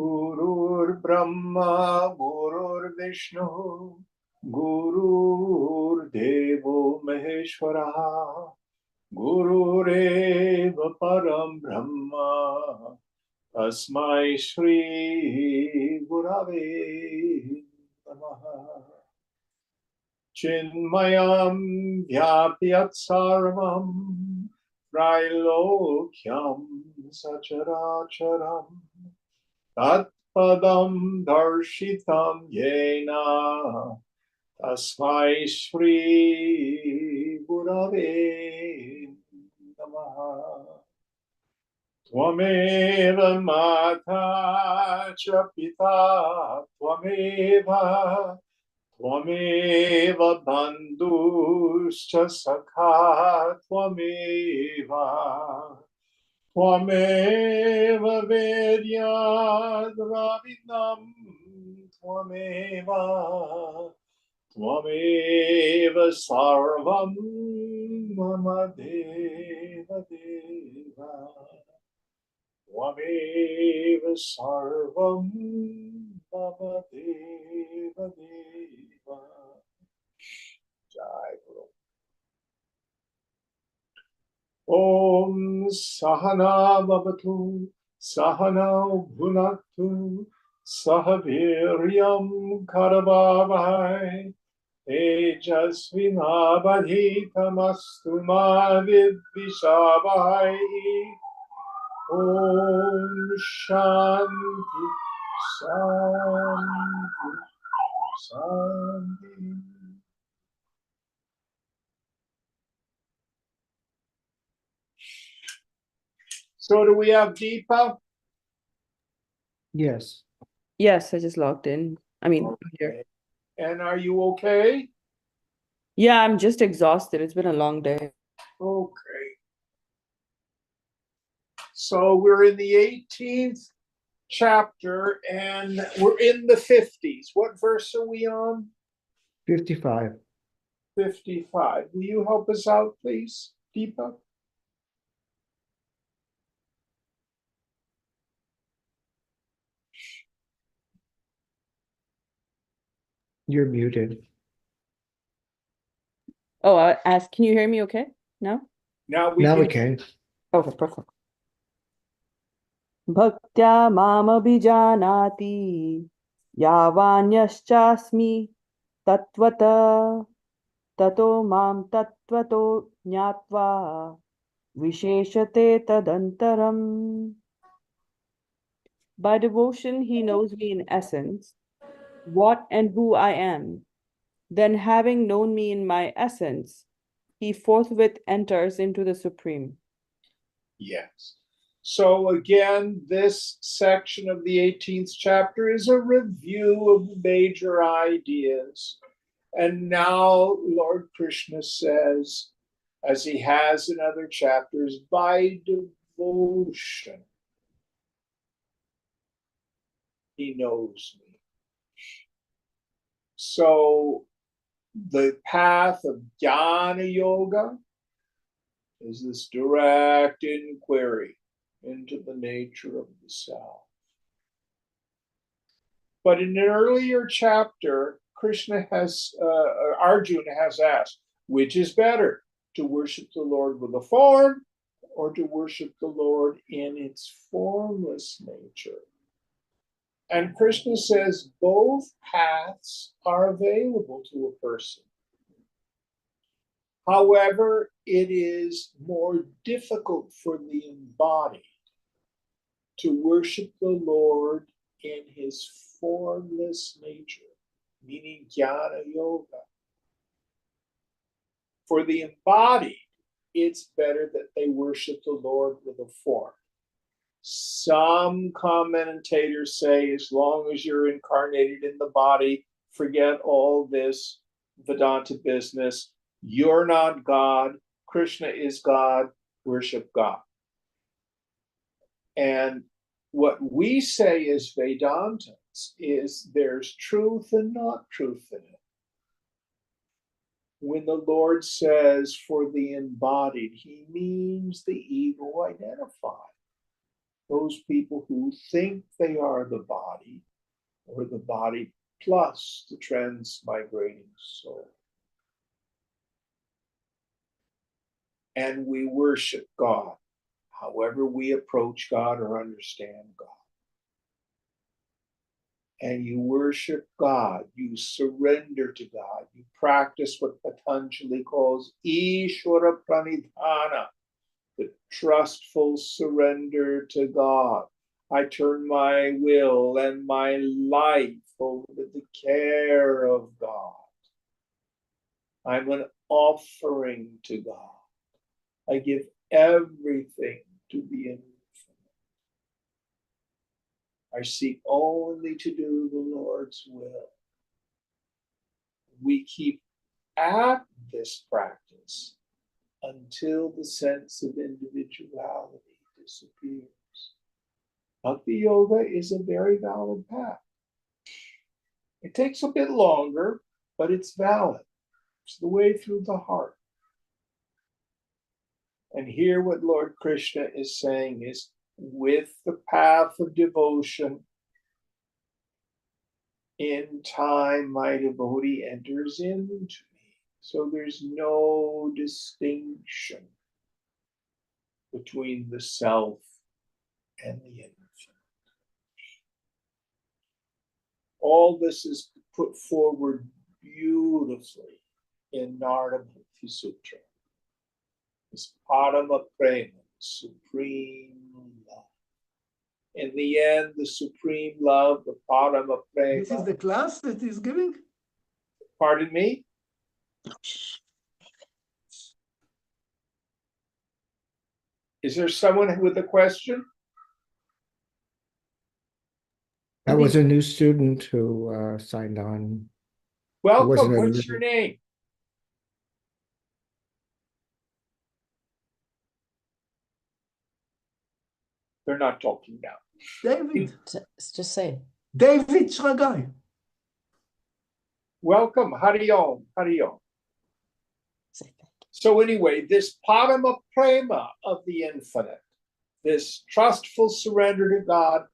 Gurur Brahma, Gurur Vishnu, Gurur Devo Maheshwara, Gurureva Param Brahma, Tasmai Shri Gurave Namaha. Chinmayam Vyapyat Sarvam, Trilokyam Sacharacharam, Tatpadam Darshitam Yena, Tasmai Shri Gurave Namaha. Tvameva Mata Cha Pita Tvameva Tvameva Bandhuscha Sakha Tvameva Tvameva Vedyad Ravinam Tvameva Tvameva Sarvam Mama Deva Deva Tvameva Sarvam Mama Deva Deva. Jai Guru. Om Sahana Bhavatu Sahana Bhunaktu Sahaviryam Karavavai Tejasvinabadhitamastu ma vidvishavai. Om Shanti Shanti Shanti. So do we have Deepa? Yes. Yes, I just logged in. I mean, here. Okay. And are you okay? Yeah, I'm just exhausted. It's been a long day. Okay. So we're in the 18th chapter and we're in the 50s. What verse are we on? 55. 55. Will you help us out, please, Deepa? You're muted. Oh, can you hear me okay? No? Now we can. Okay, perfect. Bhaktya mamabhijanati yavanyashchasmi tatvata tato mam tatvato jnatva visheshate tadantaram. By devotion he knows me in essence, what and who I am. Then having known me in my essence, he forthwith enters into the Supreme. Yes. So again, this section of the 18th chapter is a review of major ideas. And now Lord Krishna says, as he has in other chapters, by devotion, he knows me. So the path of Jnana Yoga is this direct inquiry into the nature of the self. But in an earlier chapter, Arjuna has asked, which is better, to worship the Lord with a form or to worship the Lord in its formless nature? And Krishna says both paths are available to a person. However, it is more difficult for the embodied to worship the Lord in his formless nature, meaning Jnana Yoga. For the embodied, it's better that they worship the Lord with a form. Some commentators say as long as you're incarnated in the body, forget all this Vedanta business. You're not God. Krishna is God. Worship God. And what we say as Vedantins is there's truth and not truth in it. When the Lord says for the embodied, he means the ego identified. Those people who think they are the body, or the body plus the transmigrating soul. And we worship God, however we approach God or understand God. And you worship God, you surrender to God, you practice what Patanjali calls Ishvara Pranidhana, the trustful surrender to God. I turn my will and my life over to the care of God. I'm an offering to God. I give everything to the infinite. I seek only to do the Lord's will. We keep at this practice until the sense of individuality disappears. Bhakti yoga is a very valid path. It takes a bit longer, but it's valid. It's the way through the heart. And here what Lord Krishna is saying is, with the path of devotion, in time my devotee enters into me. So there's no distinction between the self and the infinite. All this is put forward beautifully in Narada Bhakti Sutra. This Parama Prema, supreme love. In the end, the supreme love, the Parama Prema. This is the class that he's giving? Pardon me? Is there someone with a question? That was a new student who signed on. Welcome. What's your name? They're not talking now. David. Just say. David Shragai. Welcome. Hari Om. Hari Om. Say thank you. So anyway, this Parama Prema of the infinite, this trustful surrender to God,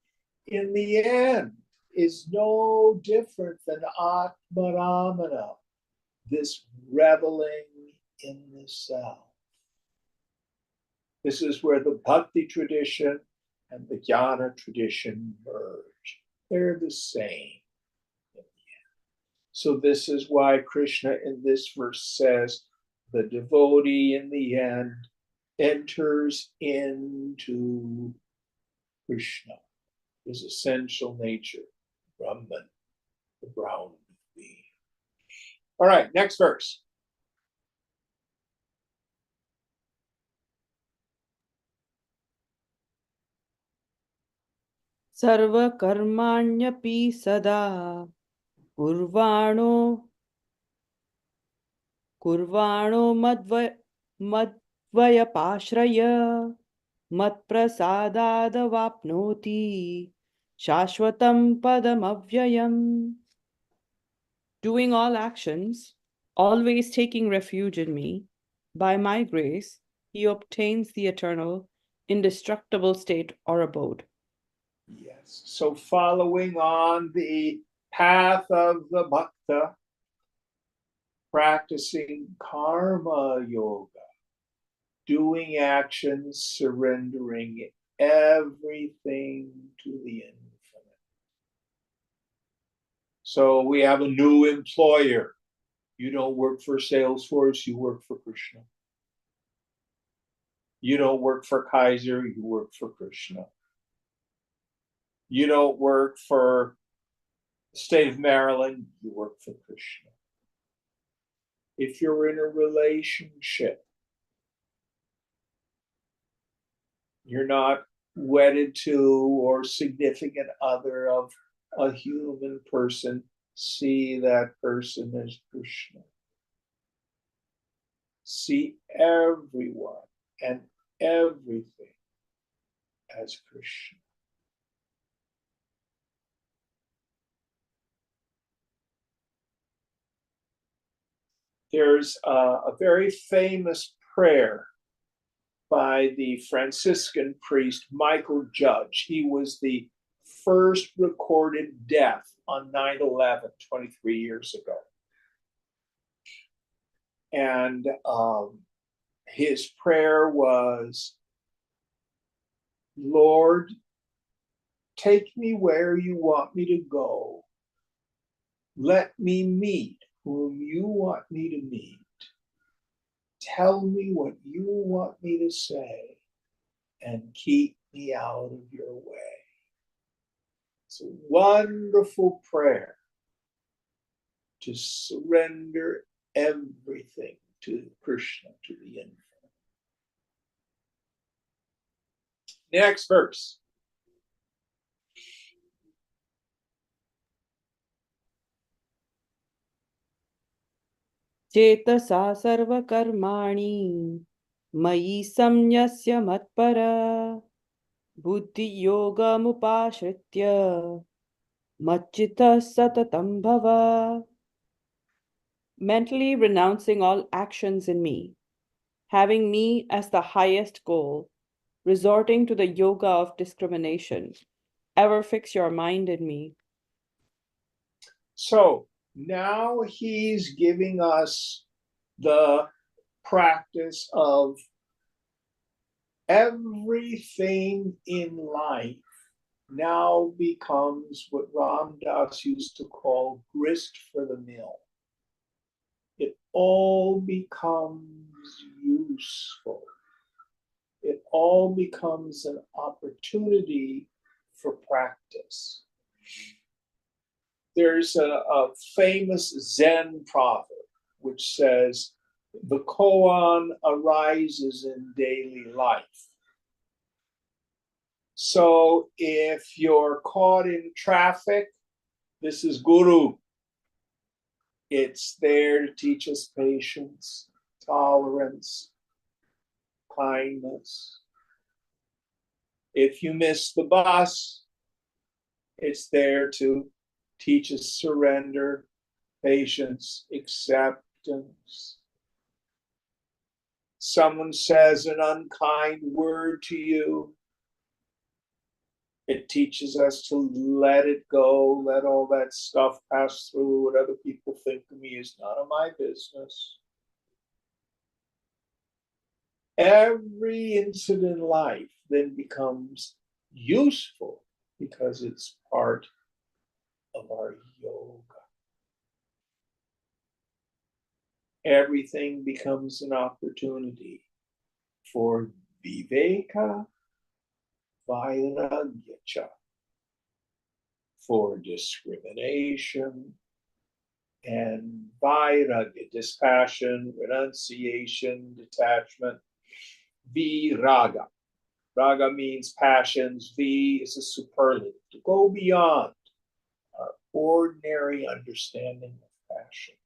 in the end, is no different than Atmaramana, this reveling in the self. This is where the Bhakti tradition and the Jnana tradition merge. They're the same in the end. So this is why Krishna in this verse says, the devotee in the end enters into Krishna, his essential nature, Brahman, the ground of being. All right, next verse. सर्वकर्माण्यपि सदा कुर्वाणो मद्वयपाश्रय मत्प्रसादादवाप्नोति शाश्वतं पदमव्ययम्. Doing all actions, always taking refuge in me, by my grace, he obtains the eternal, indestructible state or abode. Yes, so following on the path of the bhakta, practicing karma yoga, doing actions, surrendering everything to the infinite. So we have a new employer. You don't work for Salesforce, you work for Krishna. You don't work for Kaiser, you work for Krishna. You don't work for the state of Maryland, you work for Krishna. If you're in a relationship, you're not wedded to or significant other of a human person, see that person as Krishna. See everyone and everything as Krishna. There's a very famous prayer by the Franciscan priest Michael Judge. He was the first recorded death on 9/11, 23 years ago. And his prayer was, Lord, take me where you want me to go. Let me meet whom you want me to meet. Tell me what you want me to say and keep me out of your way. It's a wonderful prayer to surrender everything to Krishna, to the infinite. Next verse. चेतसा सर्वकर्माणि मयि संन्यस्य मत्परा बुद्धियोगमुपाश्रित्य मच्चित्तः सततं भव. Mentally renouncing all actions in me, having me as the highest goal, resorting to the yoga of discrimination, ever fix your mind in me. So now he's giving us the practice of everything in life now becomes what Ram Dass used to call grist for the mill. It all becomes useful. It all becomes an opportunity for practice. There's a famous Zen proverb which says, the koan arises in daily life. So if you're caught in traffic, this is Guru. It's there to teach us patience, tolerance, kindness. If you miss the bus, it's there to teach us surrender, patience, acceptance. Someone says an unkind word to you, it teaches us to let it go, let all that stuff pass through. What other people think of me is none of my business. Every incident in life then becomes useful because it's part of our yoga. Everything becomes an opportunity for viveka, vairagya, for discrimination, and vairagya, dispassion, renunciation, detachment, viraga. Raga means passions, V is a superlative, to go beyond our ordinary understanding of passion.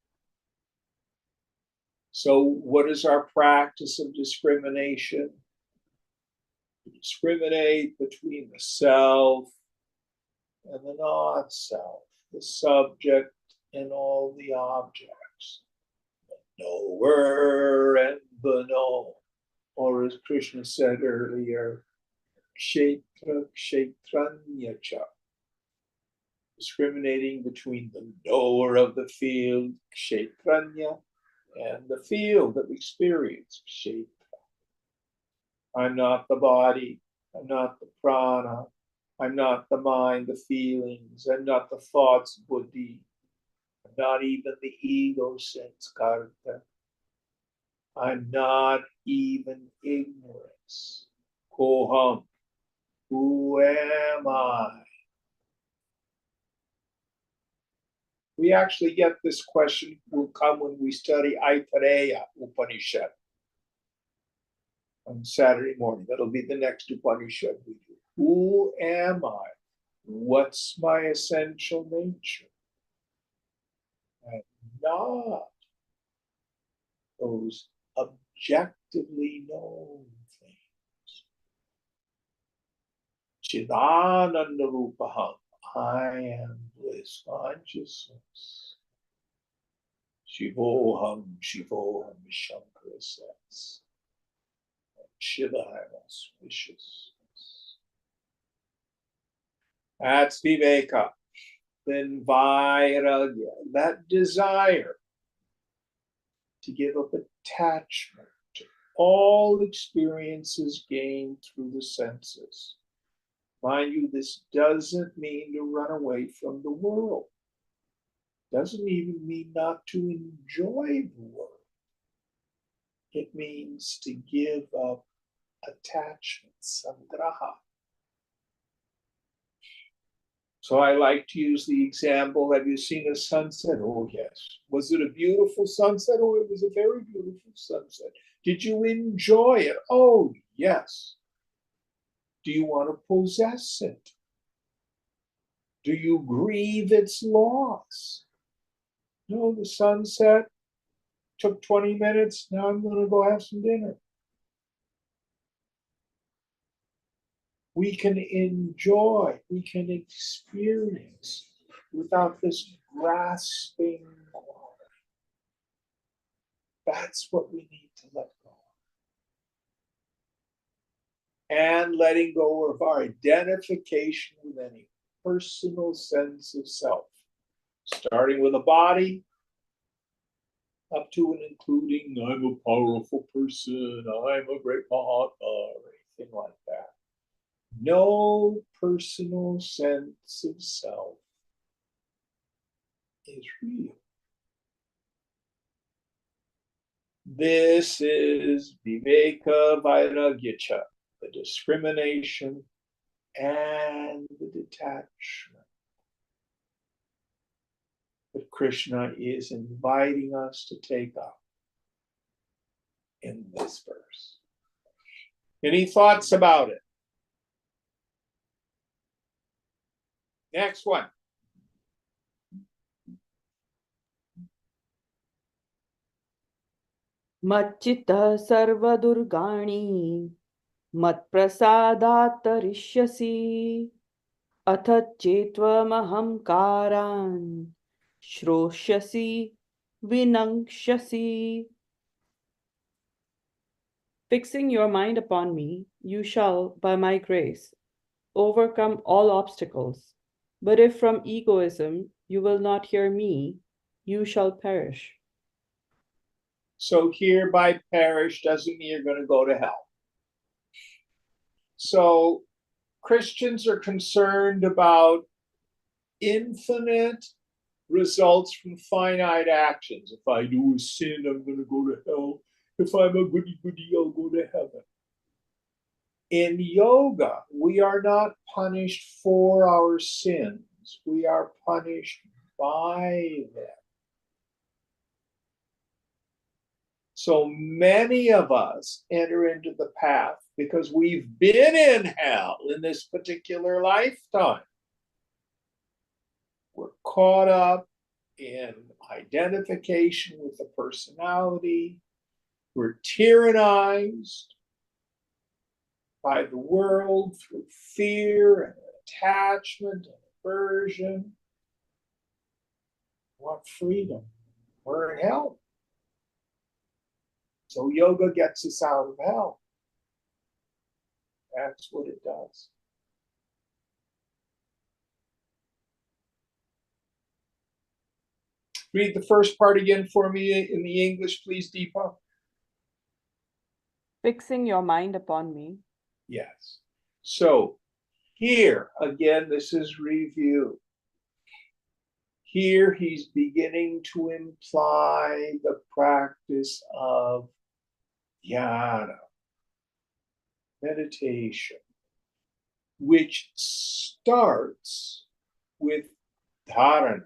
So what is our practice of discrimination? To discriminate between the self and the not-self, the subject and all the objects, the knower and the known. Or as Krishna said earlier, kshetra kshetranyacha, discriminating between the knower of the field, kshetranya, and the field of experience, kshetra. I'm not the body, I'm not the prana, I'm not the mind, the feelings, I'm not the thoughts, buddhi, I'm not even the ego sense, karta. I'm not even ignorance. Koham, who am I? We actually get this question, will come when we study Aitareya Upanishad on Saturday morning. That'll be the next Upanishad we do. Who am I? What's my essential nature? And not those objectively known things. Chidananda Rupaham, I am bliss consciousness. Shivoham, Shivoham, Shankara says. Shiva, I'm auspicious. That's Viveka. Then Vairagya, that desire to give up attachment to all experiences gained through the senses. Mind you, this doesn't mean to run away from the world. Doesn't even mean not to enjoy the world. It means to give up attachment, sangraha. So I like to use the example, have you seen a sunset? Oh, yes. Was it a beautiful sunset? Oh, it was a very beautiful sunset. Did you enjoy it? Oh, yes. Do you want to possess it? Do you grieve its loss? No, the sunset took 20 minutes. Now I'm going to go have some dinner. We can enjoy, we can experience without this grasping quality. That's what we need to let go. And letting go of our identification with any personal sense of self, starting with a body, up to and including I'm a powerful person, I'm a great Mahatma, or anything like that. No personal sense of self is real. This is Viveka Vairagya, the discrimination and the detachment that Krishna is inviting us to take up in this verse. Any thoughts about it? Next one. Machita sarvadurgani matprasadat tarishyasi athat chetvam ahamkaran shroshyasi vinangshasi. Fixing your mind upon me, you shall, by my grace, overcome all obstacles. But if from egoism you will not hear me, you shall perish. So here by perish doesn't mean you're going to go to hell. So Christians are concerned about infinite results from finite actions. If I do a sin, I'm going to go to hell. If I'm a goody-goody, I'll go to heaven. In yoga, we are not punished for our sins. We are punished by them. So many of us enter into the path because we've been in hell in this particular lifetime. We're caught up in identification with the personality. We're tyrannized by the world through fear and attachment and aversion. We want freedom. We're in hell. So yoga gets us out of hell. That's what it does. Read the first part again for me in the English, please, Deepa. Fixing your mind upon me. Yes. So here, again, this is review. Here he's beginning to imply the practice of dhyana, meditation, which starts with dharana,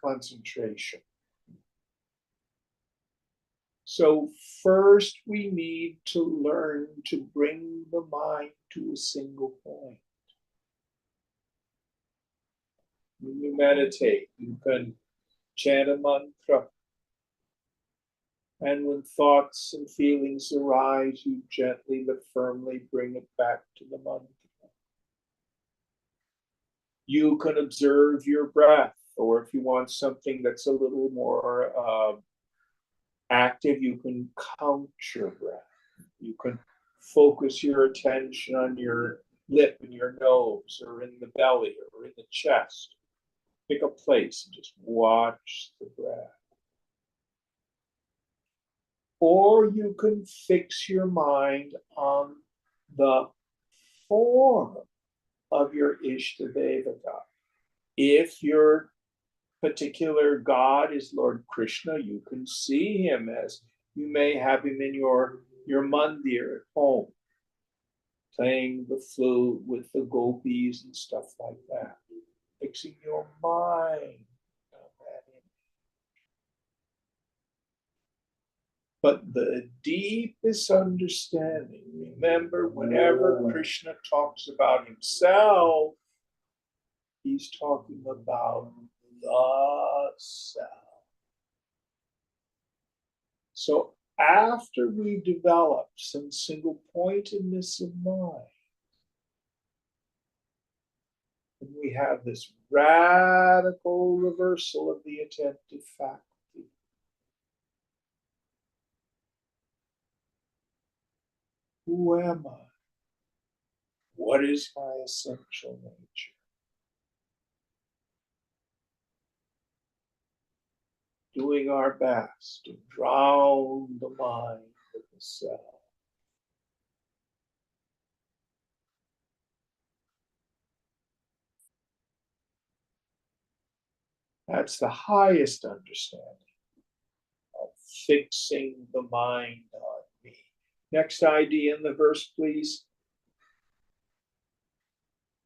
concentration. So first we need to learn to bring the mind to a single point. When you meditate, you can chant a mantra. And when thoughts and feelings arise, you gently but firmly bring it back to the mantra. You can observe your breath, or if you want something that's a little more active, you can count your breath. You can focus your attention on your lip and your nose, or in the belly, or in the chest. Pick a place and just watch the breath. Or you can fix your mind on the form of your Ishtadevata. If your particular god is Lord Krishna, you can see him as you may have him in your mandir at home, playing the flute with the gopis and stuff like that, fixing your mind on that image. But the deepest understanding, remember, whenever Krishna talks about himself, he's talking about the self. So after we develop some single pointedness of mind, and we have this radical reversal of the attentive faculty, who am I? What is my essential nature? Doing our best to drown the mind with the self. That's the highest understanding of fixing the mind on me. Next idea in the verse, please.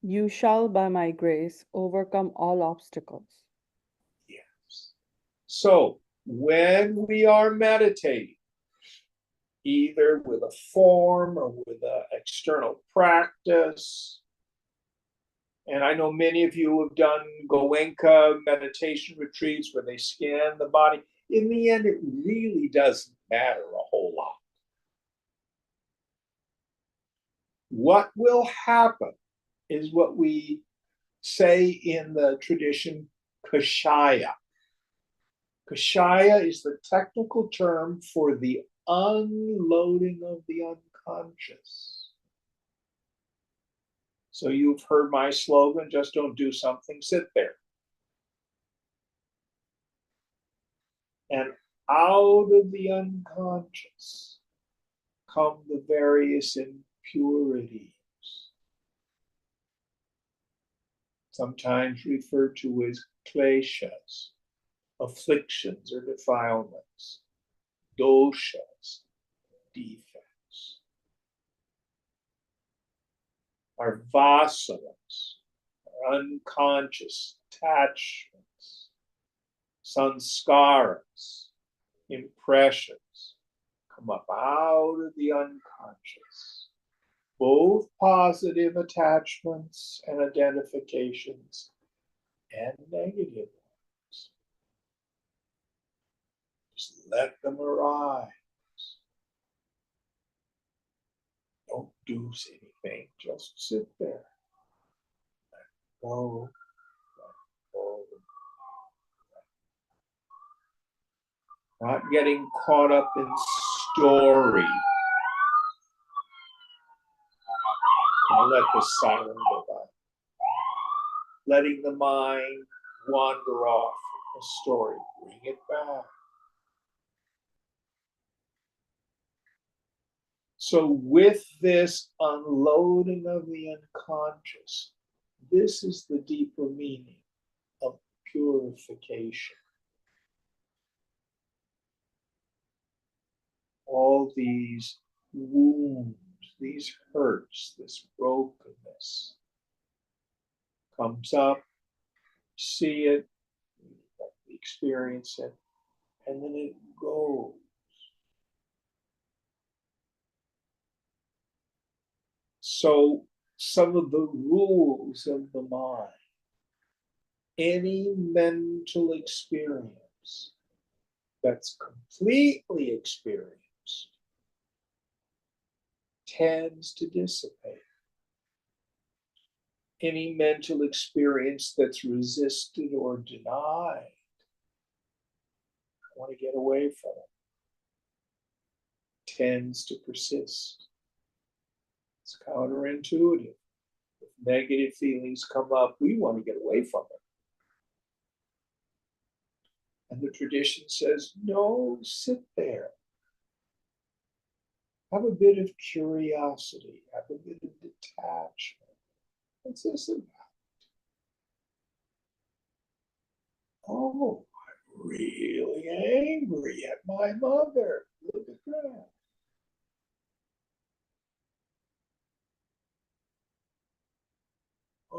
You shall, by my grace, overcome all obstacles. Yes. So when we are meditating, either with a form or with an external practice, and I know many of you have done Goenka meditation retreats where they scan the body. In the end, it really doesn't matter a whole lot. What will happen is what we say in the tradition, kashaya. Kashaya is the technical term for the unloading of the unconscious. So you've heard my slogan, just don't do something, sit there. And out of the unconscious come the various impurities, sometimes referred to as kleshas, afflictions or defilements, doshas, defects. Our vasanas, our unconscious attachments, sanskaras, impressions, come up out of the unconscious. Both positive attachments and identifications and negative ones. Just let them arise. Don't do anything, just sit there. Let go, let go. Not getting caught up in story. I'll let the silence go by. Letting the mind wander off a story. Bring it back. So with this unloading of the unconscious, this is the deeper meaning of purification. All these wounds, these hurts, this brokenness comes up, see it, experience it, and then it goes. So some of the rules of the mind, any mental experience that's completely experienced tends to dissipate. Any mental experience that's resisted or denied, I want to get away from it, tends to persist. It's counterintuitive. If negative feelings come up, we want to get away from it. And the tradition says, no, sit there. Have a bit of curiosity, have a bit of detachment. What's this about? Oh, I'm really angry at my mother. Look at that.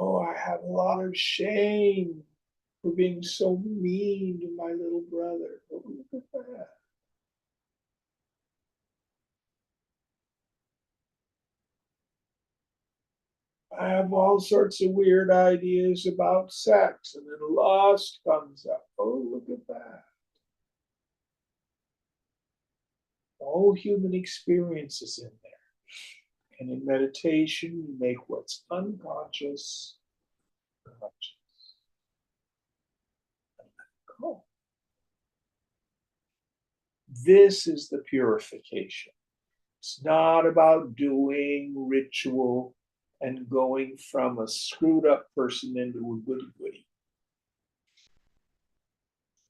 Oh, I have a lot of shame for being so mean to my little brother. Oh, look at that. I have all sorts of weird ideas about sex, and then lust comes up. Oh, look at that. The whole human experience is in there. And in meditation, you make what's unconscious conscious. And let go. This is the purification. It's not about doing ritual and going from a screwed up person into a goody goody.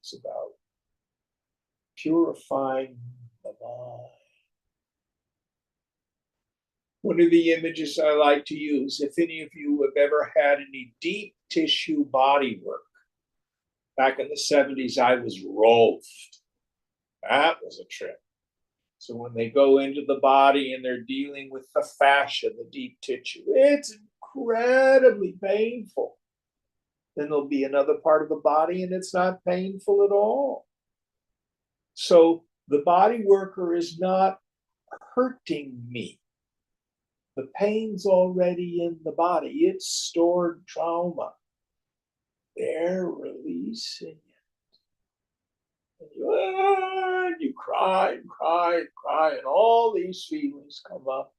It's about purifying the mind. One of the images I like to use, if any of you have ever had any deep tissue body work, back in the 70s, I was rolfed. That was a trip. So when they go into the body and they're dealing with the fascia, the deep tissue, it's incredibly painful. Then there'll be another part of the body and it's not painful at all. So the body worker is not hurting me. The pain's already in the body. It's stored trauma. They're releasing it. And you cry and cry and cry, and all these feelings come up.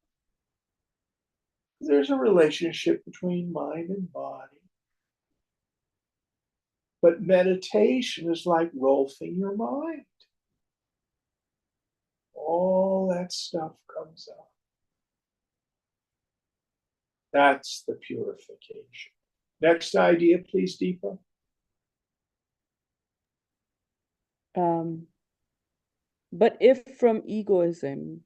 There's a relationship between mind and body. But meditation is like rolfing your mind. All that stuff comes up. That's the purification. Next idea, please, Deepa. But if from egoism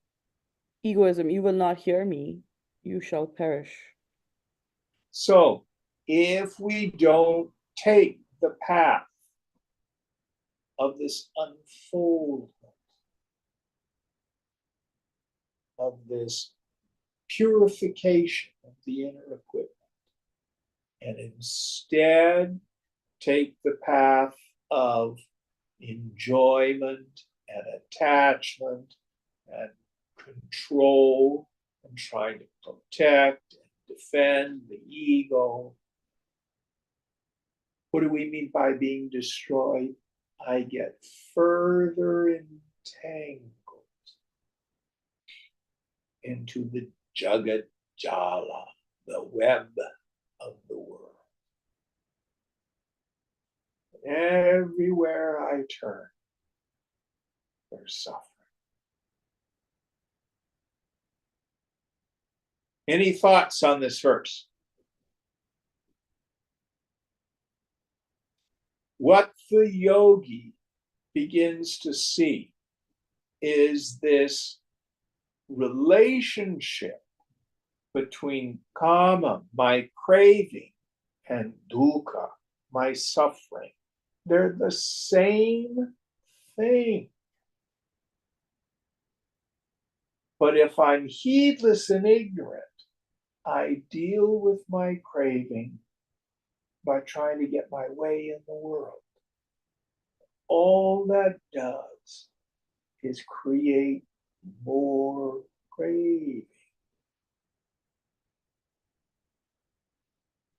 you will not hear me, you shall perish. So, if we don't take the path of this unfoldment, of this purification of the inner equipment, and instead take the path of enjoyment and attachment and control and trying to protect and defend the ego. What do we mean by being destroyed? I get further entangled into the Jagat Jala, the web of the world. Everywhere I turn, there's suffering. Any thoughts on this verse? What the yogi begins to see is this relationship between kama, my craving, and dukkha, my suffering. They're the same thing. But if I'm heedless and ignorant, I deal with my craving by trying to get my way in the world. All that does is create more craving.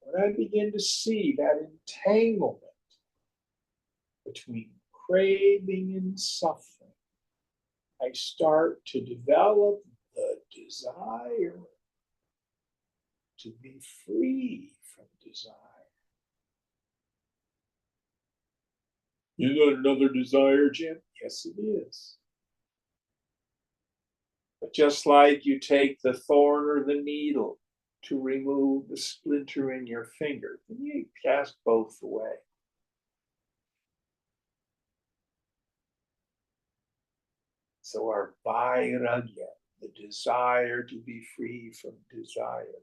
when I begin to see that entanglement between craving and suffering, I start to develop the desire to be free from desire. You got another desire, Jim? Yes, it is. But just like you take the thorn or the needle to remove the splinter in your finger, then you cast both away. So our vairagya, the desire to be free from desire,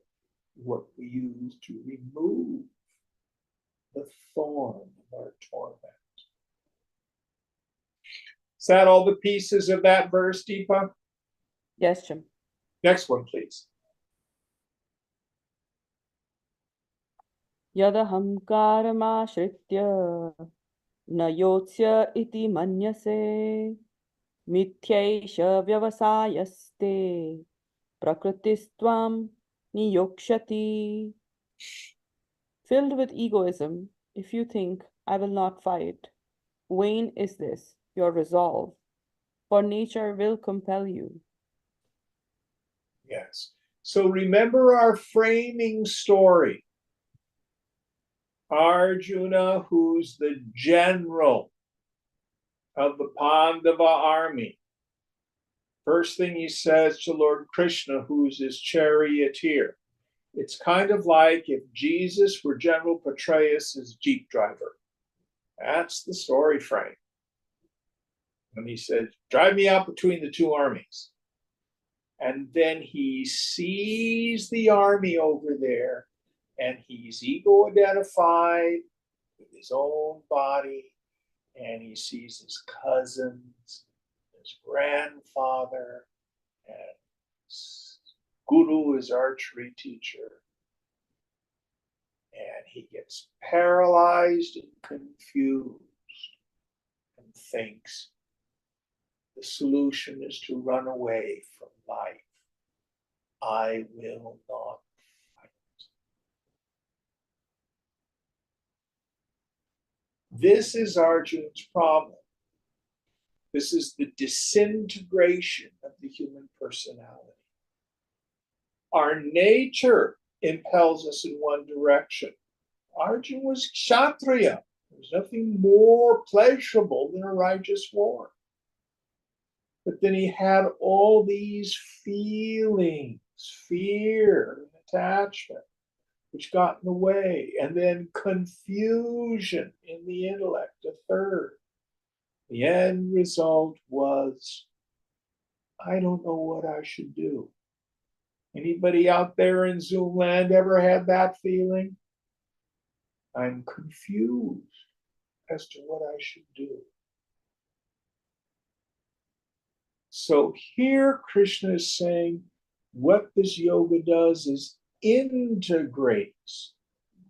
what we use to remove the thorn of our torment. Is that all the pieces of that verse, Deepa? Yes, Jim. Next one, please. यदहङ्कारमाश्रित्य न योत्स्य इति मन्यसे मिथ्यैष व्यवसायस्ते प्रकृतिस्त्वां नियोक्ष्यति. Filled with egoism, if you think, I will not fight, vain is this, your resolve, for nature will compel you. Yes. So remember our framing story. Arjuna, who's the general of the Pandava army, first thing he says to Lord Krishna, who's his charioteer, it's kind of like if Jesus were General Petraeus' Jeep driver. That's the story frame. And he said, drive me out between the two armies. And then he sees the army over there, and he's ego identified with his own body, and he sees his cousins, his grandfather, and his guru, his archery teacher. And he gets paralyzed and confused and thinks the solution is to run away from life. I will not fight. This is Arjuna's problem. This is the disintegration of the human personality. Our nature impels us in one direction. Arjuna was Kshatriya. There's nothing more pleasurable than a righteous war. But then he had all these feelings, fear and attachment, which got in the way, and then confusion in the intellect, a third. The end result was, I don't know what I should do. Anybody out there in Zoom land ever had that feeling? I'm confused as to what I should do. So here Krishna is saying what this yoga does is integrates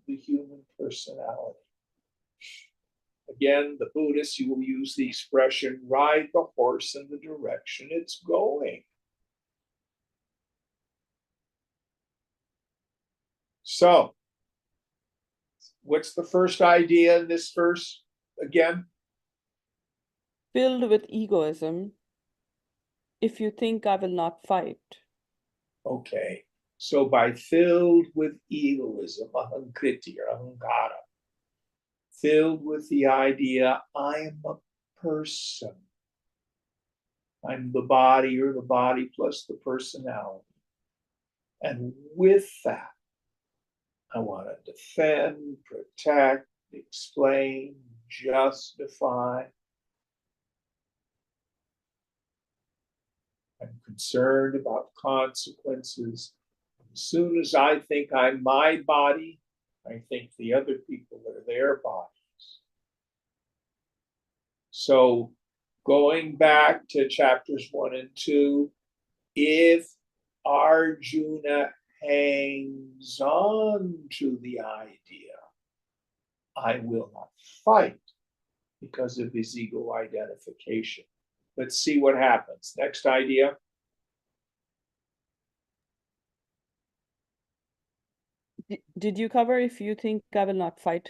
the human personality. Again, the Buddhists, you will use the expression, ride the horse in the direction it's going. So, what's the first idea in this verse again? Filled with egoism, if you think I will not fight. Okay, so by filled with egoism, ahankriti or ahankara, filled with the idea, I'm a person. I'm the body or the body plus the personality. And with that, I want to defend, protect, explain, justify. I'm concerned about consequences. As soon as I think I'm my body, I think the other people are their bodies. So going back to chapters 1 and 2, if Arjuna hangs on to the idea, I will not fight because of his ego identification. Let's see what happens. Next idea. Did you cover if you think I will not fight?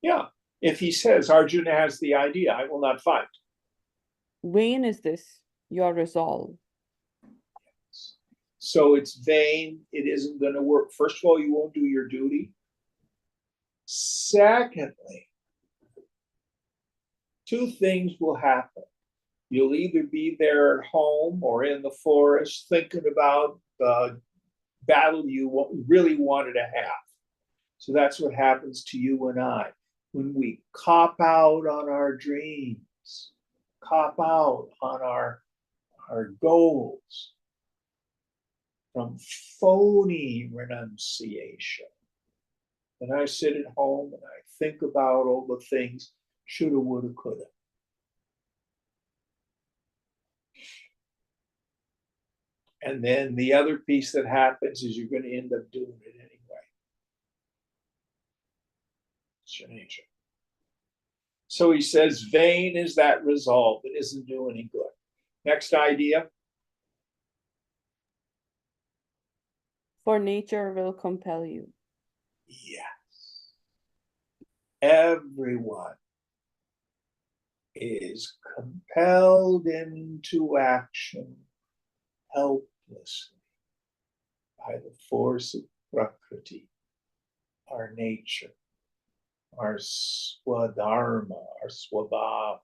Yeah. If he says Arjuna has the idea, I will not fight. Vain is this, your resolve. So it's vain. It isn't going to work. First of all, you won't do your duty. Secondly, two things will happen. You'll either be there at home or in the forest thinking about the battle you really wanted to have. So that's what happens to you and I. When we cop out on our dreams, cop out on our goals from phony renunciation. And I sit at home and I think about all the things shoulda, woulda, coulda. And then the other piece that happens is you're going to end up doing it anyway. It's your nature. So he says, vain is that resolve. It isn't doing any good. Next idea. For nature will compel you. Yes. Everyone is compelled into action helplessly by the force of Prakriti, our nature, our swadharma, our swabhava.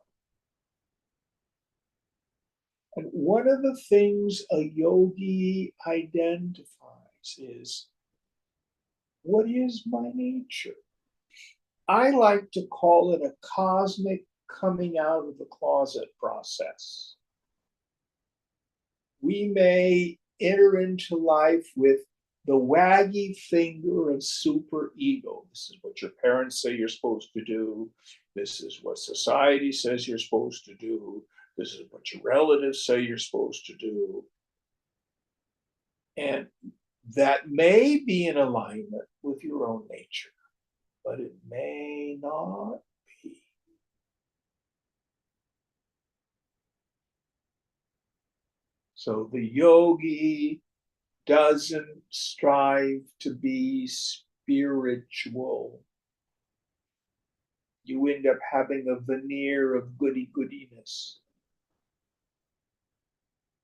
And one of the things a yogi identifies is, what is my nature? I like to call it a cosmic coming out of the closet process. We may enter into life with the waggy finger of super ego. This is what your parents say you're supposed to do. This is what society says you're supposed to do. This is what your relatives say you're supposed to do. And that may be in alignment with your own nature, but it may not be. So the yogi doesn't strive to be spiritual. You end up having a veneer of goody-goodiness.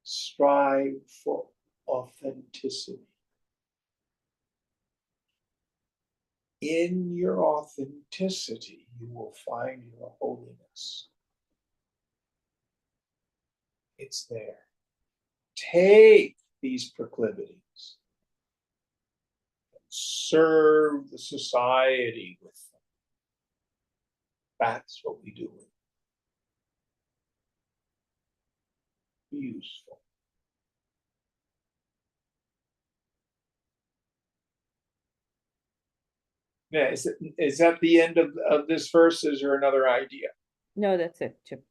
Strive for authenticity. In your authenticity, you will find your holiness. It's there. Take these proclivities, serve the society with them. That's what we do. Be useful. Yeah, is that the end of this verse? Is there another idea? No, that's it, Chip.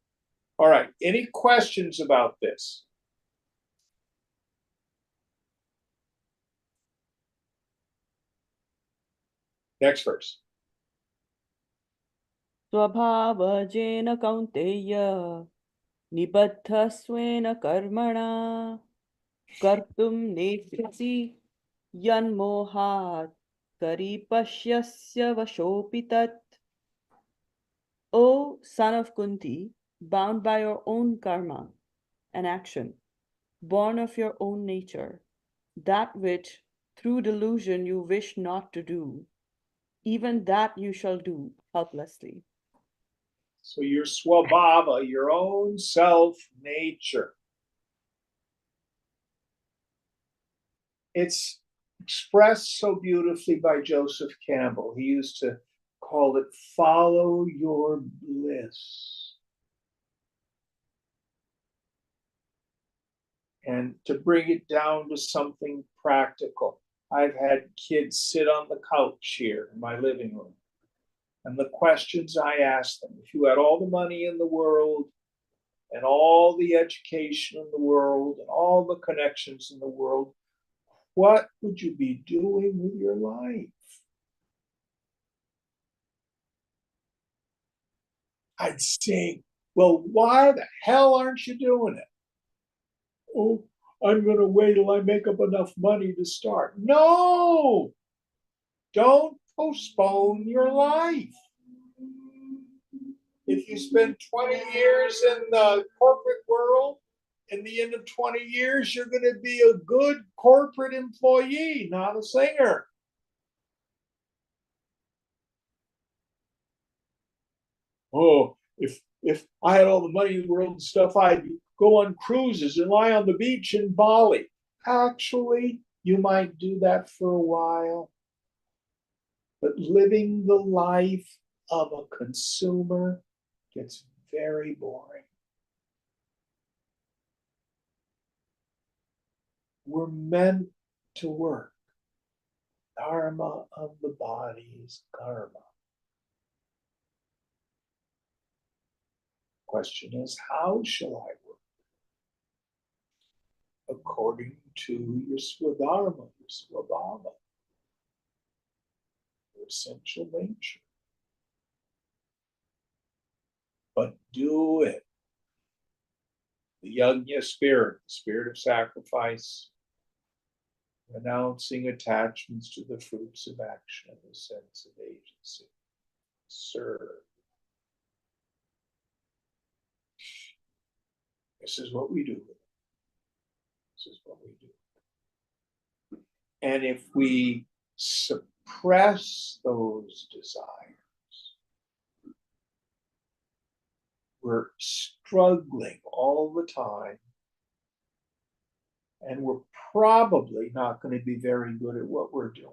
All right. Any questions about this? Next verse. स्वभावजेन कौन्तेय निबद्धस्वेन कर्मणा कर्तुं नेच्छसि यन्मोहात् करिपश्यस्य वशोऽपि तत्. O son of Kunti, bound by your own karma and action, born of your own nature, that which through delusion you wish not to do, even that you shall do helplessly. So your swabhava, your own self nature. It's expressed so beautifully by Joseph Campbell. He used to call it follow your bliss. And to bring it down to something practical, I've had kids sit on the couch here in my living room. And the questions I ask them, if you had all the money in the world and all the education in the world and all the connections in the world, what would you be doing with your life? I'd say, well, why the hell aren't you doing it? Oh, I'm going to wait till I make up enough money to start. No, Don't postpone your life. If you spend 20 years in the corporate world, in the end of 20 years, you're going to be a good corporate employee, not a singer. Oh, if I had all the money in the world and stuff, I'd go on cruises and lie on the beach in Bali. Actually, you might do that for a while. But living the life of a consumer gets very boring. We're meant to work. Dharma of the body is karma. Question is, how shall I work? According to your swadharma, your swabhava, your essential nature. But do it. The yajna spirit, the spirit of sacrifice, renouncing attachments to the fruits of action and the sense of agency. Serve. This is what we do. This is what we do. And if we suppress those desires, we're struggling all the time, and we're probably not going to be very good at what we're doing.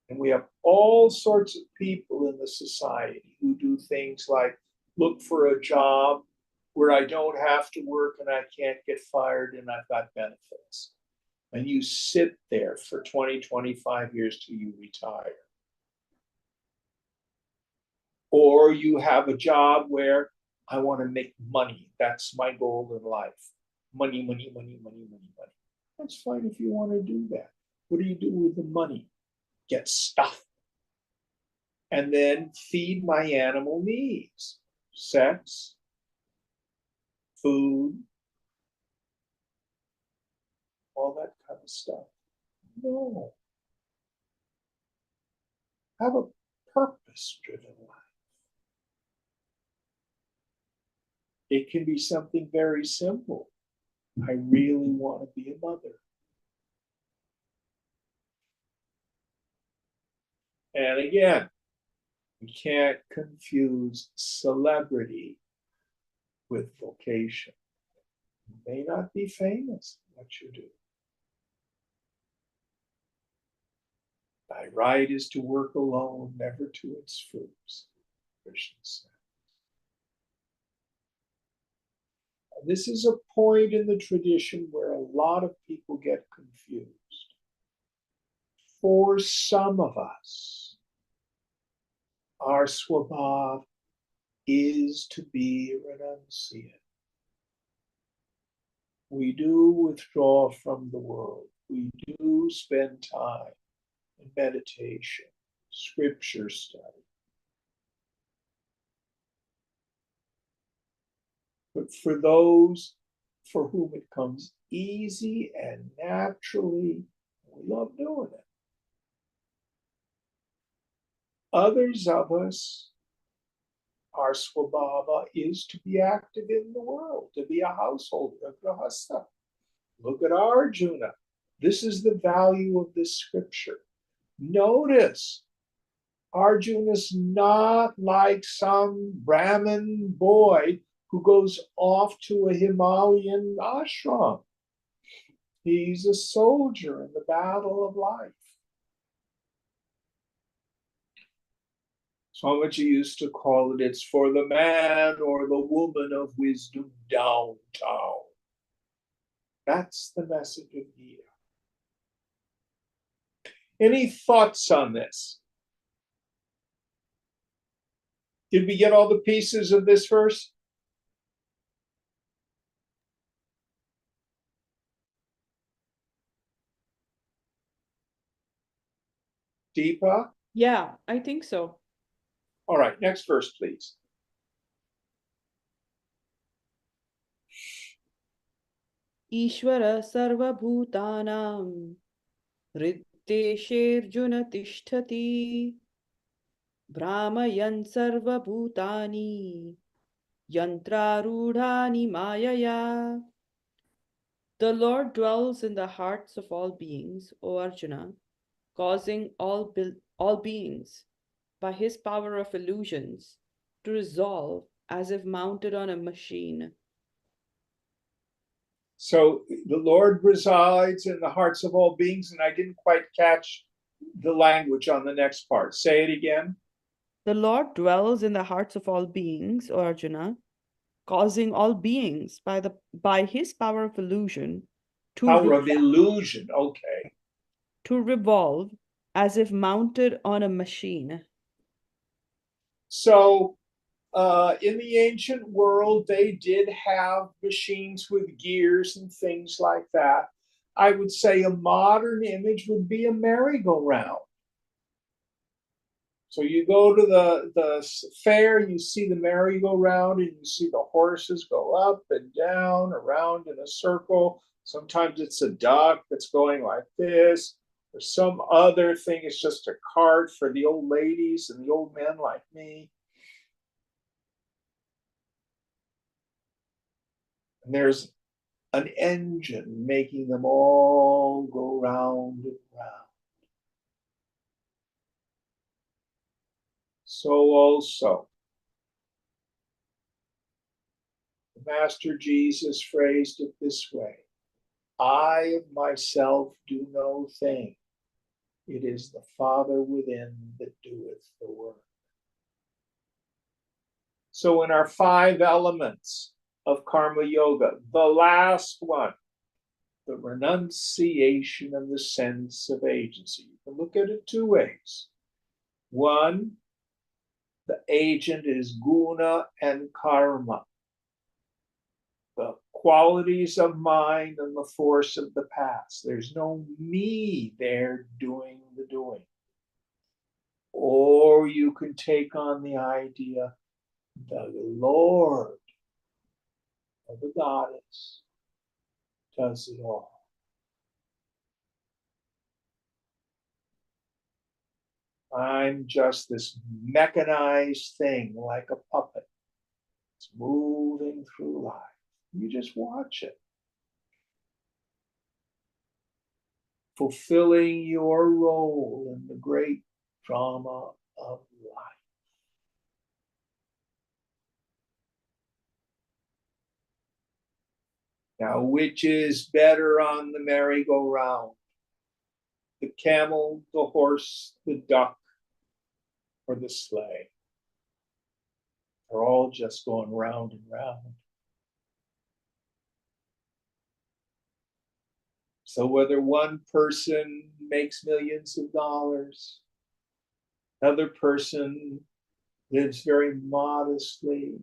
And we have all sorts of people in the society who do things like look for a job where I don't have to work and I can't get fired and I've got benefits. And you sit there for 20, 25 years till you retire. Or you have a job where I want to make money. That's my goal in life. Money, money, money, money, money, money. That's fine if you want to do that. What do you do with the money? Get stuff. And then feed my animal needs. Sex, food, all that kind of stuff. No. Have a purpose-driven life. It can be something very simple. I really want to be a mother. And again, we can't confuse celebrity with vocation. You may not be famous in what you do. Thy right is to work alone, never to its fruits, Krishna said. And this is a point in the tradition where a lot of people get confused. For some of us, our swabhav is to be a renunciate. We do withdraw from the world. We do spend time in meditation, scripture study. But for those for whom it comes easy and naturally, we love doing it. Others of us, our swabhava is to be active in the world, to be a householder, a grahastha. Look at Arjuna. This is the value of this scripture. Notice, Arjuna's not like some Brahmin boy who goes off to a Himalayan ashram. He's a soldier in the battle of life. Swamiji used to call it, it's for the man or the woman of wisdom downtown. That's the message of Gita. Any thoughts on this? Did we get all the pieces of this verse? Deepa? Yeah, I think so. All right, next verse, please. ईश्वर सर्वभूतानां हृद्देशेऽर्जुन तिष्ठति भ्रामयन् सर्वभूतानि यन्त्रारूढानि मायया. The Lord dwells in the hearts of all beings, O Arjuna, causing all beings by his power of illusions to resolve as if mounted on a machine. So the Lord resides in the hearts of all beings, and I didn't quite catch the language on the next part. Say it again. The Lord dwells in the hearts of all beings, O Arjuna, causing all beings by his power of illusion Power of illusion. Okay. to revolve as if mounted on a machine. So in the ancient world, they did have machines with gears and things like that. I would say a modern image would be a merry-go-round. So you go to the fair, you see the merry-go-round, and you see the horses go up and down, around in a circle. Sometimes it's a duck that's going like this, or some other thing. It's just a cart for the old ladies and the old men like me. And there's an engine making them all go round and round. So also, the Master Jesus phrased it this way: I of myself do no thing. It is the Father within that doeth the work. So in our 5 elements of karma yoga, the last one, the renunciation of the sense of agency. You can look at it 2 ways. One, the agent is guna and karma, the qualities of mind and the force of the past. There's no me there doing the doing. Or you can take on the idea the Lord or the goddess does it all. I'm just this mechanized thing like a puppet. It's moving through life. You just watch it. Fulfilling your role in the great drama of life. Now, which is better on the merry-go-round? The camel, the horse, the duck, or the sleigh? They're all just going round and round. So whether one person makes millions of dollars, another person lives very modestly,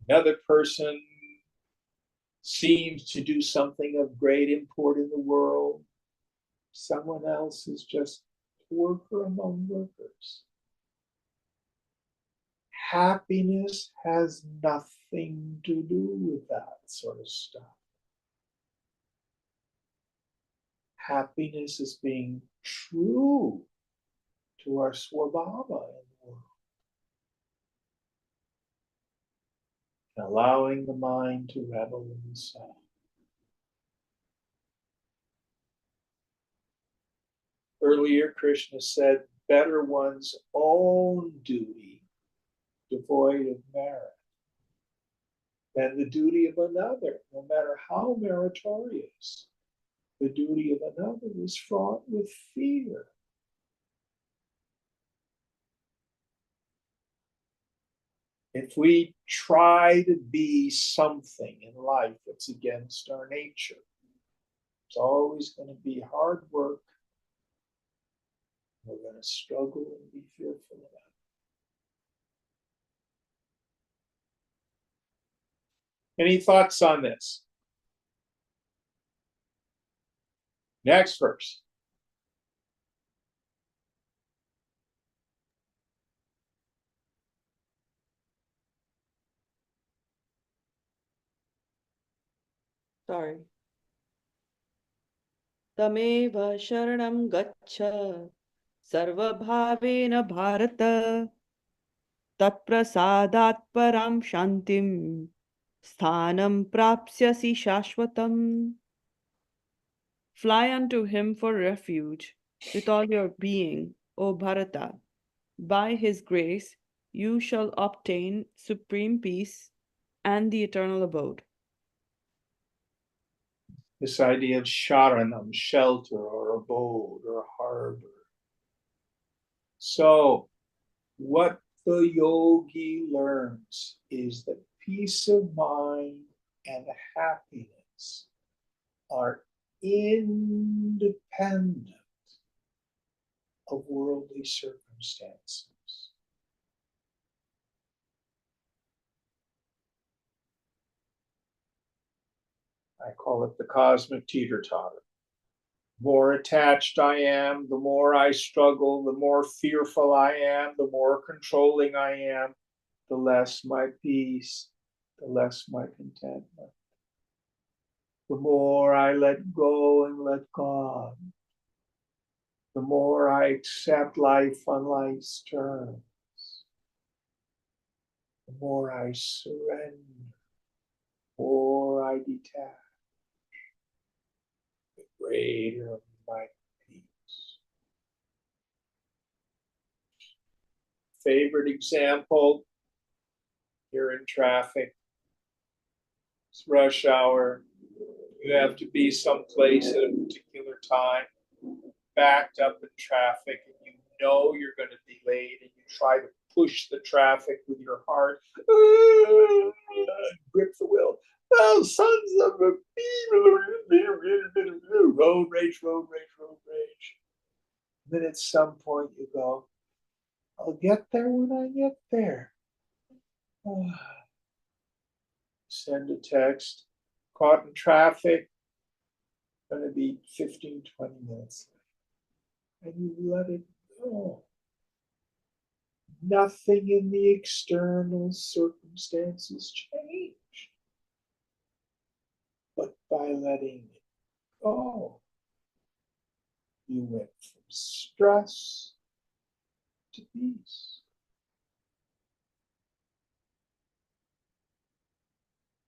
another person seems to do something of great import in the world, someone else is just a worker among workers. Happiness has nothing to do with that sort of stuff. Happiness is being true to our swabhava in the world. And allowing the mind to revel in the self. Earlier, Krishna said, better one's own duty, devoid of merit, than the duty of another, no matter how meritorious. The duty of another is fraught with fear. If we try to be something in life that's against our nature, it's always going to be hard work. We're going to struggle and be fearful of that. Any thoughts on this? Next verse. Sorry. Tameva sharanam gaccha sarvabhavena bharata tatprasadat param shantim sthanam prapsyasi shashvatam. Fly unto him for refuge with all your being, O Bharata. By his grace you shall obtain supreme peace and the eternal abode. This idea of sharanam, shelter or abode or harbor. So, what the yogi learns is that peace of mind and happiness are independent of worldly circumstances. I call it the cosmic teeter-totter. The more attached I am, the more I struggle, the more fearful I am, the more controlling I am, the less my peace, the less my contentment. The more I let go and let God, the more I accept life on life's terms, the more I surrender, the more I detach, the greater my peace. Favorite example, you're in traffic, it's rush hour, you have to be someplace at a particular time, backed up in traffic, and you know you're going to be late, and you try to push the traffic with your heart, grip the wheel. Oh, sons of a road rage, road rage, road rage. Then at some point you go, I'll get there when I get there. Send a text, caught in traffic, going to be 15, 20 minutes. And you let it go. Nothing in the external circumstances changed. But by letting it go, you went from stress to peace.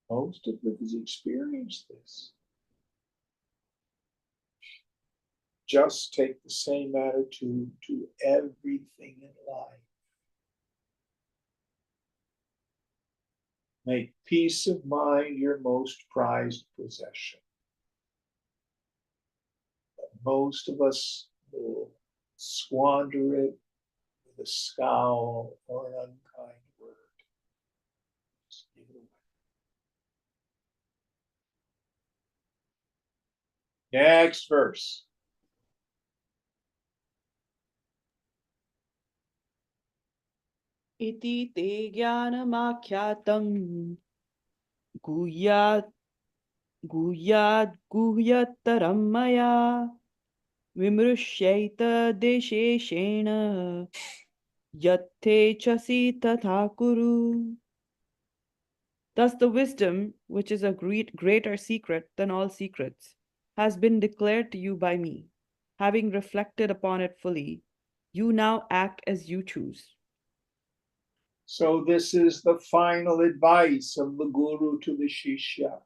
Most of us experience this. Just take the same attitude to everything in life. Make peace of mind your most prized possession. But most of us will squander it with a scowl or an unkind word. Just give it away. Next verse. Iti te jnanamakhyatam guhyat guhyataram maya vimrushyeta desheshena yatte chasi tatha kuru. Thus the wisdom, which is a greater secret than all secrets, has been declared to you by me. Having reflected upon it fully, you now act as you choose. So this is the final advice of the Guru to the Shishya.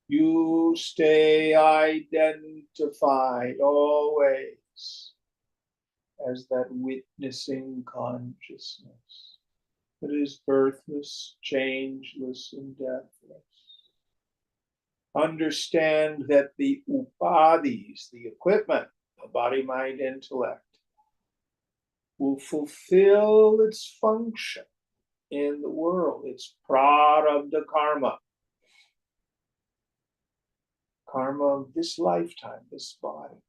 You stay identified always as that witnessing consciousness that is birthless, changeless, and deathless. Understand that the upadhis, the equipment, the body, mind, intellect, will fulfill its function in the world. It's prarabdha karma. Karma of this lifetime, this body.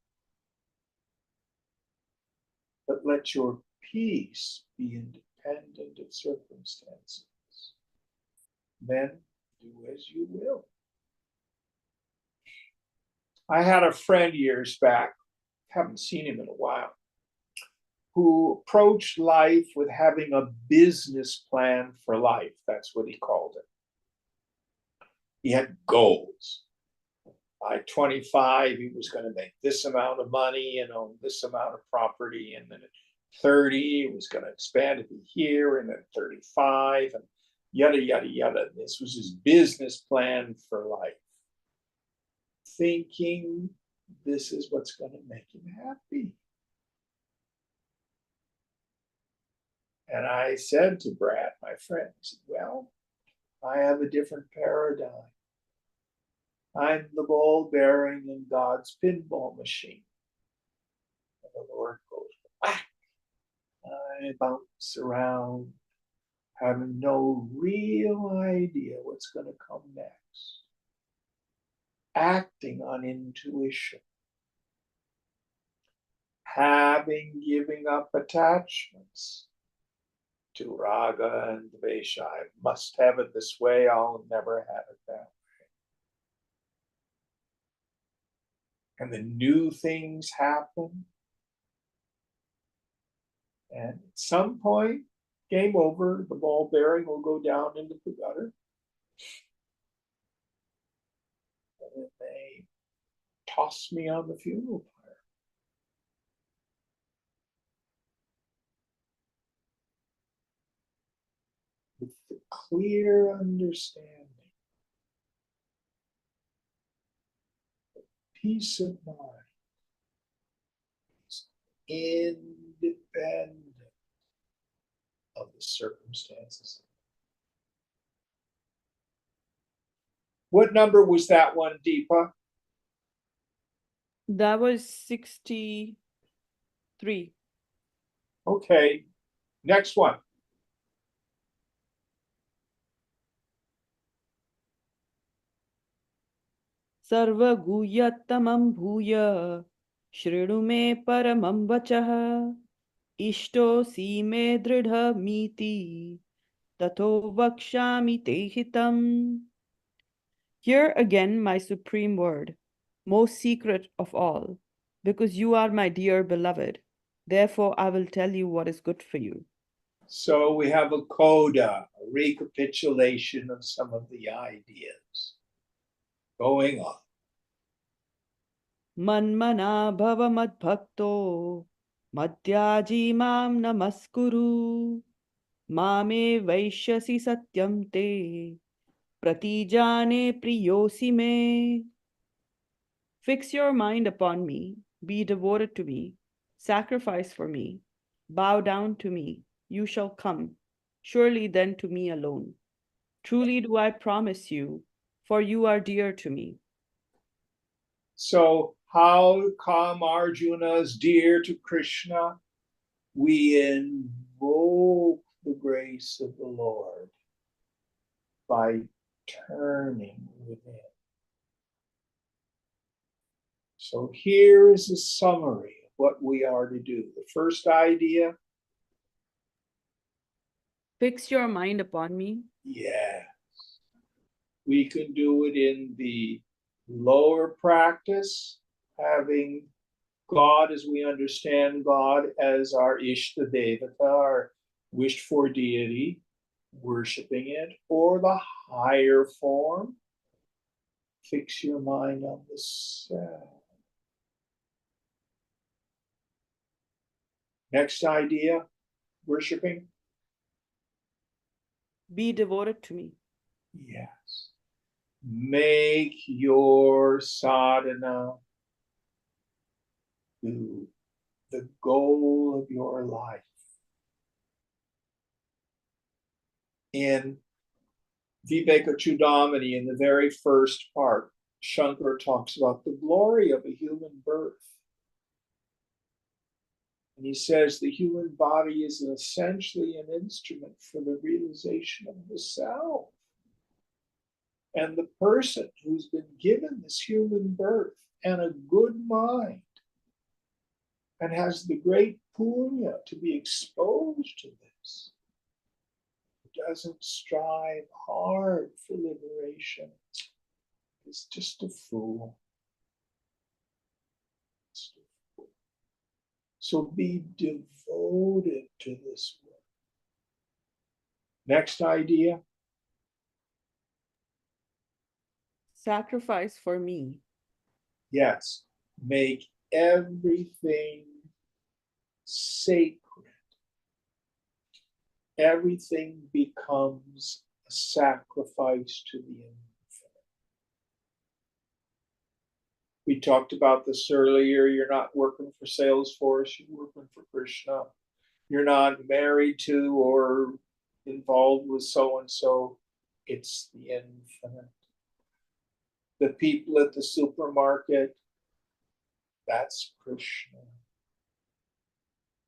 But let your peace be independent of circumstances. Then do as you will. I had a friend years back, haven't seen him in a while, who approached life with having a business plan for life. That's what he called it. He had goals. By 25, he was going to make this amount of money and own this amount of property. And then at 30, he was going to expand to be here. And at 35, and yada, yada, yada. This was his business plan for life. Thinking this is what's going to make him happy. And I said to Brad, my friend, I said, well, I have a different paradigm. I'm the ball bearing in God's pinball machine. And the Lord goes, whack. I bounce around, having no real idea what's going to come next. Acting on intuition. Giving up attachments to raga and dvesha. I must have it this way, I'll never have it that way. And the new things happen. And at some point, game over, the ball bearing will go down into the gutter. And then they toss me on the funeral pyre. With the clear understanding, the peace of mind is independent of the circumstances. What number was that one, Deepa? That was 63. Okay, next one. सर्वगुह्यतमं भूय शृणु मे परमं वचः इष्टोऽसि मे दृढमिति ततो वक्ष्यामि ते हितम्. Hear again my supreme word, most secret of all, because you are my dear beloved. Therefore I will tell you what is good for you. So we have a coda, a recapitulation of some of the ideas going on. Manmana bhava madbhakto madhyaji mam namaskuru mame vaishyasi satyam te pratijane priyosi me. Fix your mind upon me, be devoted to me, sacrifice for me, bow down to me, you shall come, surely then to me alone. Truly do I promise you, for you are dear to me. So how come Arjuna is dear to Krishna? We invoke the grace of the Lord by turning within. So here is a summary of what we are to do. The first idea, Fix your mind upon me. yes. We can do it in the lower practice, having God as we understand God as our Ishta Devata, our wished for deity, worshiping it, or the higher form. Fix your mind on the self. Next idea, worshiping. Be devoted to me. Yes. Make your sadhana to the goal of your life. In Viveka Chudamani, in the very first part, Shankar talks about the glory of a human birth. And he says the human body is essentially an instrument for the realization of the self. And the person who's been given this human birth and a good mind and has the great punya to be exposed to this, doesn't strive hard for liberation, is just a fool. So be devoted to this work. Next idea. Sacrifice for me. Yes, make everything sacred. Everything becomes a sacrifice to the infinite. We talked about this earlier. You're not working for Salesforce, you're working for Krishna. You're not married to or involved with so and so. It's the infinite. The people at the supermarket, that's Krishna.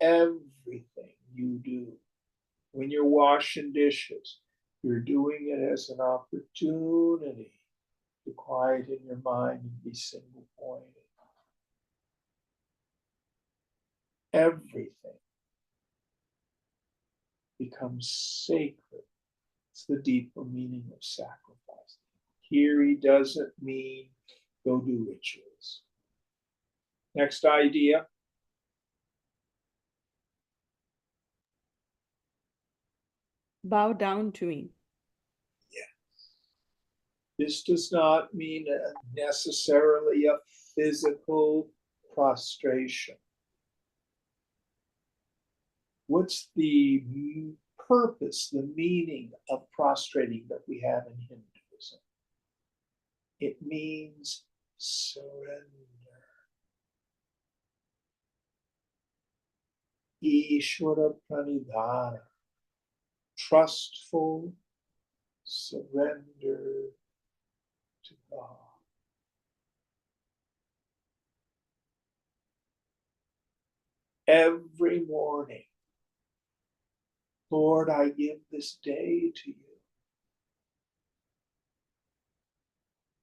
Everything you do, when you're washing dishes, you're doing it as an opportunity to quieten your mind and be single pointed. Everything becomes sacred. It's the deeper meaning of sacrifice. Here he doesn't mean go do rituals. Next idea. Bow down to me. This does not mean necessarily a physical prostration. What's the purpose, the meaning of prostrating that we have in Hinduism? It means surrender. Ishvara pranidhana. Trustful surrender to God. Every morning, Lord, I give this day to you.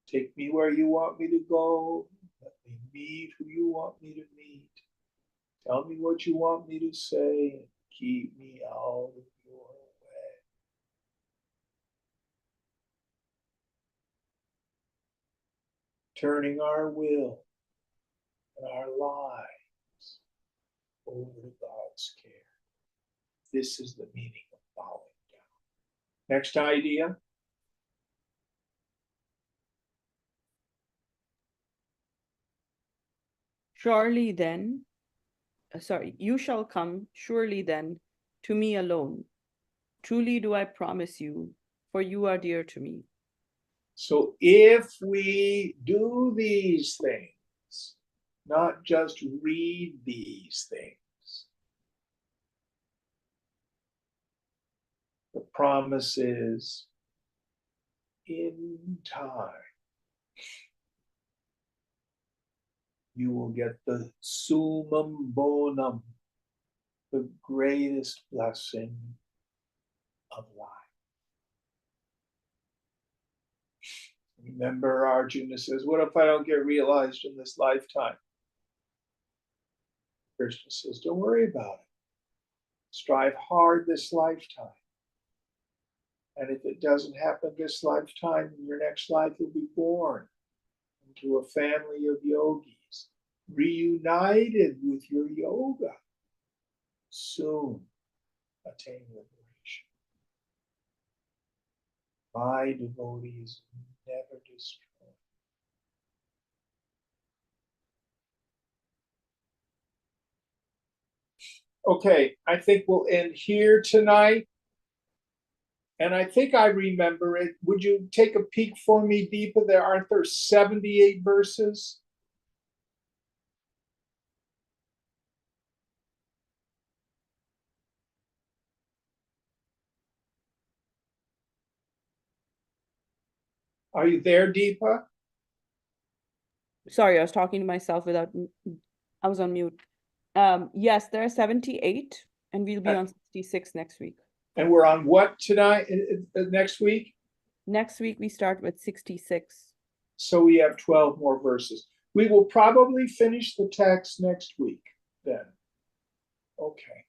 Take me where you want me to go. Let me meet who you want me to meet. Tell me what you want me to say and keep me out of your way. Turning our will and our lives over to God's care. This is the meaning of bowing down. Next idea. Surely then, you shall come, surely then, to me alone. Truly do I promise you, for you are dear to me. So if we do these things, not just read these things, the promise is in time, you will get the summum bonum, the greatest blessing of life. Remember, Arjuna says, what if I don't get realized in this lifetime? Krishna says, don't worry about it. Strive hard this lifetime. And if it doesn't happen this lifetime, in your next life you'll be born into a family of yogis, reunited with your yoga. Soon attain liberation. My devotees never destroy. Okay, I think we'll end here tonight. And I think I remember it. Would you take a peek for me, Deepa? Aren't there 78 verses? Are you there, Deepa? Sorry, I was talking to myself without, I was on mute. Yes, there are 78, and we'll be on 66 next week. And we're on what tonight, next week? Next week, we start with 66. So we have 12 more verses. We will probably finish the text next week then. Okay.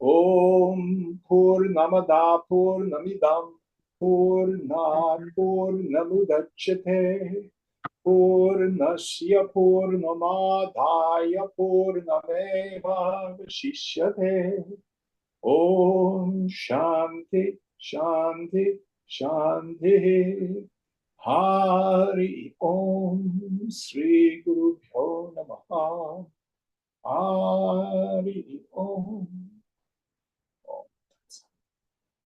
Om Purnamada Purnamidam Purnat Purnamudachyate Purnasya Purnamadaya Purnameva Vashishyate. Om Shanti Shanti Shanti. Hari Om Sri Guru Bhyo Namaha.